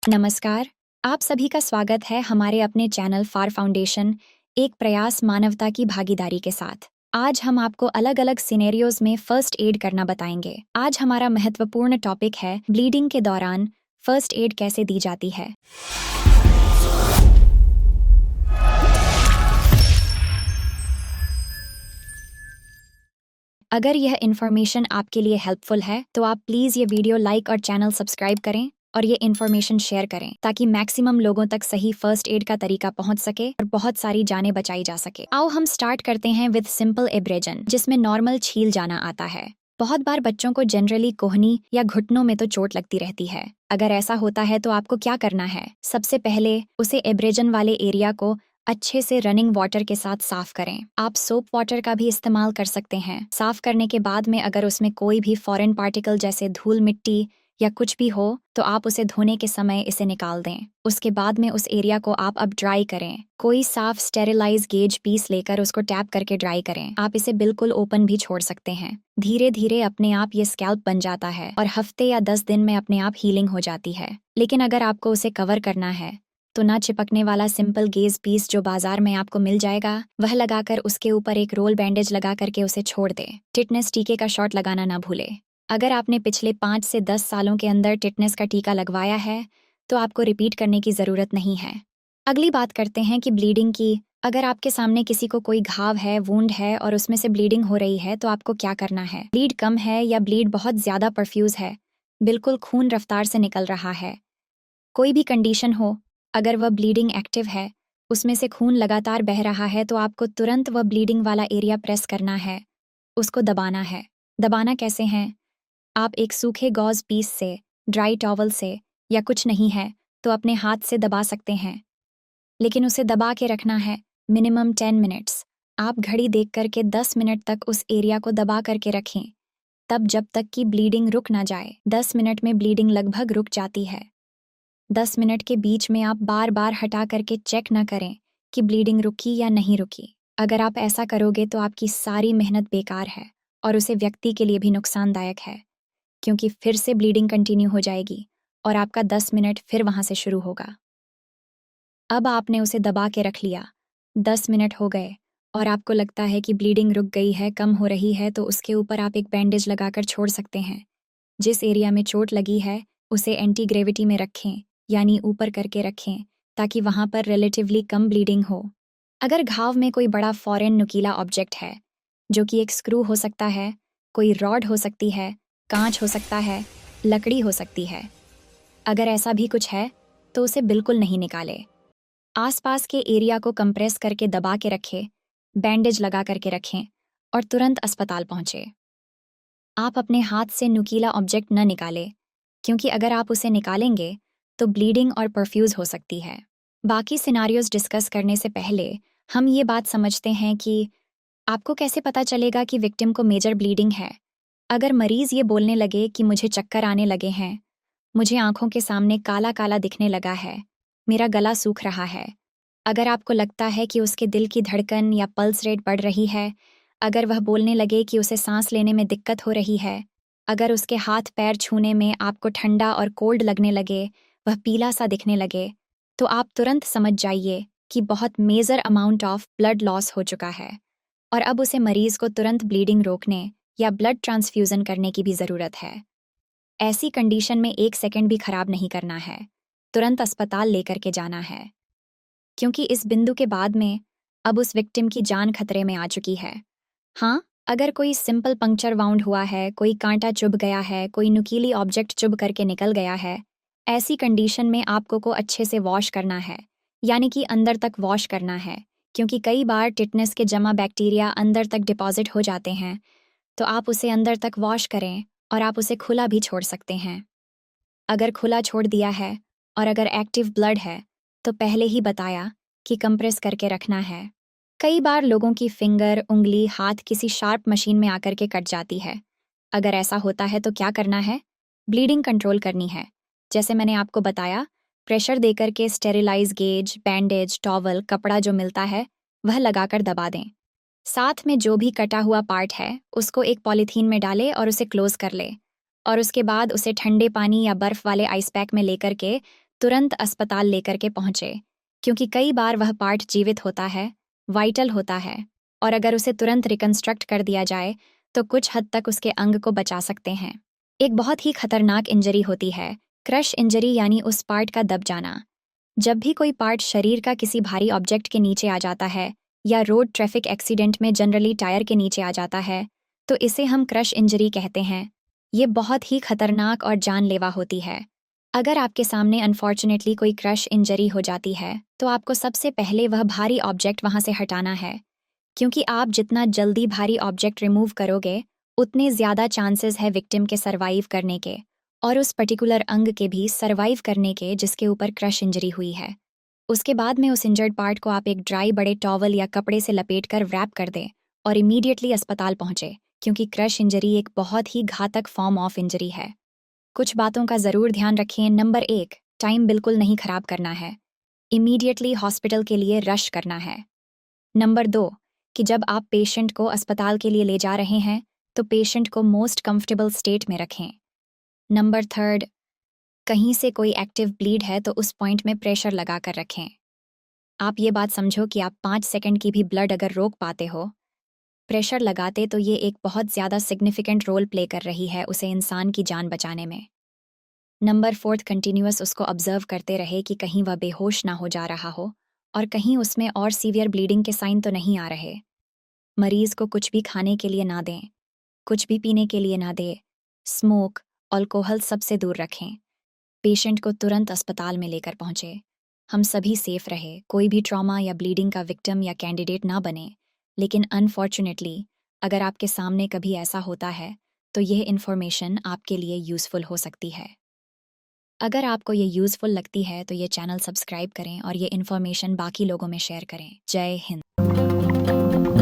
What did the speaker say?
नमस्कार। आप सभी का स्वागत है हमारे अपने चैनल फार फाउंडेशन, एक प्रयास मानवता की भागीदारी के साथ। आज हम आपको अलग अलग सिनेरियोज में फर्स्ट एड करना बताएंगे। आज हमारा महत्वपूर्ण टॉपिक है ब्लीडिंग के दौरान फर्स्ट एड कैसे दी जाती है। अगर यह इन्फॉर्मेशन आपके लिए हेल्पफुल है तो आप प्लीज़ ये वीडियो लाइक और चैनल सब्सक्राइब करें और ये इन्फॉर्मेशन शेयर करें ताकि मैक्सिमम लोगों तक सही फर्स्ट एड का तरीका पहुंच सके और बहुत सारी जानें बचाई जा सके। आओ हम स्टार्ट करते हैं विद सिंपल एब्रेजन, जिसमें नॉर्मल छील जाना आता है। बहुत बार बच्चों को जनरली कोहनी या घुटनों में तो चोट लगती रहती है। अगर ऐसा होता है तो आपको क्या करना है? सबसे पहले उसे एब्रेजन वाले एरिया को अच्छे से रनिंग वाटर के साथ साफ करें। आप सोप वाटर का भी इस्तेमाल कर सकते हैं। साफ करने के बाद में अगर उसमें कोई भी फॉरेन पार्टिकल जैसे धूल, मिट्टी या कुछ भी हो तो आप उसे धोने के समय इसे निकाल दें। उसके बाद में उस एरिया को आप अब ड्राई करें। कोई साफ स्टेरिलाइज गेज पीस लेकर उसको टैप करके ड्राई करें। आप इसे बिल्कुल ओपन भी छोड़ सकते हैं। धीरे धीरे अपने आप ये स्कैल्प बन जाता है और हफ्ते या 10 दिन में अपने आप हीलिंग हो जाती है। लेकिन अगर आपको उसे कवर करना है तो ना चिपकने वाला सिंपल गेज पीस जो बाजार में आपको मिल जाएगा वह लगाकर उसके ऊपर एक रोल बैंडेज लगा करके उसे छोड़ दे। टिटनेस टीके का शॉट लगाना ना भूले। अगर आपने पिछले 5 से 10 सालों के अंदर टिटनेस का टीका लगवाया है तो आपको रिपीट करने की ज़रूरत नहीं है। अगली बात करते हैं कि ब्लीडिंग की। अगर आपके सामने किसी को कोई घाव है, वुंड है और उसमें से ब्लीडिंग हो रही है तो आपको क्या करना है? ब्लीड कम है या ब्लीड बहुत ज़्यादा परफ्यूज है, बिल्कुल खून रफ्तार से निकल रहा है, कोई भी कंडीशन हो, अगर वह ब्लीडिंग एक्टिव है, उसमें से खून लगातार बह रहा है तो आपको तुरंत वह ब्लीडिंग वाला एरिया प्रेस करना है, उसको दबाना है। दबाना कैसे है? आप एक सूखे गॉज पीस से, ड्राई टॉवल से या कुछ नहीं है तो अपने हाथ से दबा सकते हैं, लेकिन उसे दबा के रखना है मिनिमम 10 मिनट्स। आप घड़ी देख करके 10 मिनट तक उस एरिया को दबा करके रखें, तब जब तक कि ब्लीडिंग रुक ना जाए। 10 मिनट में ब्लीडिंग लगभग रुक जाती है। 10 मिनट के बीच में आप बार बार हटा करके चेक ना करें कि ब्लीडिंग रुकी या नहीं रुकी। अगर आप ऐसा करोगे तो आपकी सारी मेहनत बेकार है और उसे व्यक्ति के लिए भी नुकसानदायक है, क्योंकि फिर से ब्लीडिंग कंटिन्यू हो जाएगी और आपका 10 मिनट फिर वहाँ से शुरू होगा। अब आपने उसे दबा के रख लिया, 10 मिनट हो गए और आपको लगता है कि ब्लीडिंग रुक गई है, कम हो रही है, तो उसके ऊपर आप एक बैंडेज लगाकर छोड़ सकते हैं। जिस एरिया में चोट लगी है उसे एंटी ग्रेविटी में रखें, यानी ऊपर करके रखें, ताकि वहाँ पर रिलेटिवली कम ब्लीडिंग हो। अगर घाव में कोई बड़ा फॉरेन नुकीला ऑब्जेक्ट है, जो कि एक स्क्रू हो सकता है, कोई रॉड हो सकती है, कांच हो सकता है, लकड़ी हो सकती है, अगर ऐसा भी कुछ है तो उसे बिल्कुल नहीं निकाले। आसपास के एरिया को कंप्रेस करके दबा के रखें, बैंडेज लगा करके रखें और तुरंत अस्पताल पहुंचे। आप अपने हाथ से नुकीला ऑब्जेक्ट न निकालें, क्योंकि अगर आप उसे निकालेंगे तो ब्लीडिंग और परफ्यूज हो सकती है। बाकी सिनारियोज डिस्कस करने से पहले हम ये बात समझते हैं कि आपको कैसे पता चलेगा कि विक्टिम को मेजर ब्लीडिंग है। अगर मरीज ये बोलने लगे कि मुझे चक्कर आने लगे हैं, मुझे आंखों के सामने काला काला दिखने लगा है, मेरा गला सूख रहा है, अगर आपको लगता है कि उसके दिल की धड़कन या पल्स रेट बढ़ रही है, अगर वह बोलने लगे कि उसे सांस लेने में दिक्कत हो रही है, अगर उसके हाथ पैर छूने में आपको ठंडा और कोल्ड लगने लगे, वह पीला सा दिखने लगे, तो आप तुरंत समझ जाइए कि बहुत major amount of blood loss हो चुका है और अब उसे मरीज को तुरंत ब्लीडिंग रोकने या ब्लड ट्रांसफ्यूजन करने की भी ज़रूरत है। ऐसी कंडीशन में 1 सेकंड भी खराब नहीं करना है, तुरंत अस्पताल लेकर के जाना है, क्योंकि इस बिंदु के बाद में अब उस विक्टिम की जान खतरे में आ चुकी है। हाँ, अगर कोई सिंपल पंक्चर वाउंड हुआ है, कोई कांटा चुभ गया है, कोई नुकीली ऑब्जेक्ट चुभ करके निकल गया है, ऐसी कंडीशन में आपको को अच्छे से वॉश करना है, यानी कि अंदर तक वॉश करना है, क्योंकि कई बार टिटनेस के जमा बैक्टीरिया अंदर तक डिपॉजिट हो जाते हैं, तो आप उसे अंदर तक वॉश करें और आप उसे खुला भी छोड़ सकते हैं। अगर खुला छोड़ दिया है और अगर एक्टिव ब्लड है तो पहले ही बताया कि कंप्रेस करके रखना है। कई बार लोगों की फिंगर, उंगली, हाथ किसी शार्प मशीन में आकर के कट जाती है। अगर ऐसा होता है तो क्या करना है? ब्लीडिंग कंट्रोल करनी है। जैसे मैंने आपको बताया, प्रेशर देकर के स्टेरिलाइज गेज, बैंडेज, टॉवल, कपड़ा जो मिलता है वह लगाकर दबा दें। साथ में जो भी कटा हुआ पार्ट है उसको एक पॉलीथीन में डालें और उसे क्लोज कर ले और उसके बाद उसे ठंडे पानी या बर्फ वाले आइस पैक में लेकर के तुरंत अस्पताल लेकर के पहुंचे, क्योंकि कई बार वह पार्ट जीवित होता है, वाइटल होता है, और अगर उसे तुरंत रिकंस्ट्रक्ट कर दिया जाए तो कुछ हद तक उसके अंग को बचा सकते हैं। एक बहुत ही खतरनाक इंजरी होती है क्रश इंजरी, यानी उस पार्ट का दब जाना। जब भी कोई पार्ट शरीर का किसी भारी ऑब्जेक्ट के नीचे आ जाता है या रोड ट्रैफिक एक्सीडेंट में जनरली टायर के नीचे आ जाता है, तो इसे हम क्रश इंजरी कहते हैं। ये बहुत ही खतरनाक और जानलेवा होती है। अगर आपके सामने अनफॉर्चुनेटली कोई क्रश इंजरी हो जाती है तो आपको सबसे पहले वह भारी ऑब्जेक्ट वहां से हटाना है, क्योंकि आप जितना जल्दी भारी ऑब्जेक्ट रिमूव करोगे उतने ज़्यादा चांसेस है विक्टिम के सरवाइव करने के, और उस पर्टिकुलर अंग के भी सरवाइव करने के जिसके ऊपर क्रश इंजरी हुई है। उसके बाद में उस इंजर्ड पार्ट को आप एक ड्राई बड़े टॉवल या कपड़े से लपेट कर रैप कर दें और इमीडिएटली अस्पताल पहुंचे, क्योंकि क्रश इंजरी एक बहुत ही घातक फॉर्म ऑफ इंजरी है। कुछ बातों का ज़रूर ध्यान रखें। नंबर 1, टाइम बिल्कुल नहीं खराब करना है, इमीडिएटली हॉस्पिटल के लिए रश करना है। नंबर 2, कि जब आप पेशेंट को अस्पताल के लिए ले जा रहे हैं तो पेशेंट को मोस्ट कंफर्टेबल स्टेट में रखें। नंबर 3, कहीं से कोई एक्टिव ब्लीड है तो उस पॉइंट में प्रेशर लगा कर रखें। आप ये बात समझो कि आप 5 सेकंड की भी ब्लड अगर रोक पाते हो प्रेशर लगाते, तो ये एक बहुत ज़्यादा सिग्निफिकेंट रोल प्ले कर रही है उसे इंसान की जान बचाने में। नंबर 4, कंटिन्यूअस उसको ऑब्जर्व करते रहे कि कहीं वह बेहोश ना हो जा रहा हो और कहीं उसमें और सीवियर ब्लीडिंग के साइन तो नहीं आ रहे। मरीज को कुछ भी खाने के लिए ना दें, कुछ भी पीने के लिए ना दें, स्मोक, अल्कोहल सबसे दूर रखें। पेशेंट को तुरंत अस्पताल में लेकर पहुंचे। हम सभी सेफ रहे, कोई भी ट्रॉमा या ब्लीडिंग का विक्टिम या कैंडिडेट ना बने। लेकिन अनफॉर्चुनेटली अगर आपके सामने कभी ऐसा होता है तो यह इन्फॉर्मेशन आपके लिए यूज़फुल हो सकती है। अगर आपको ये यूज़फुल लगती है तो ये चैनल सब्सक्राइब करें और ये इन्फॉर्मेशन बाकी लोगों में शेयर करें। जय हिंद।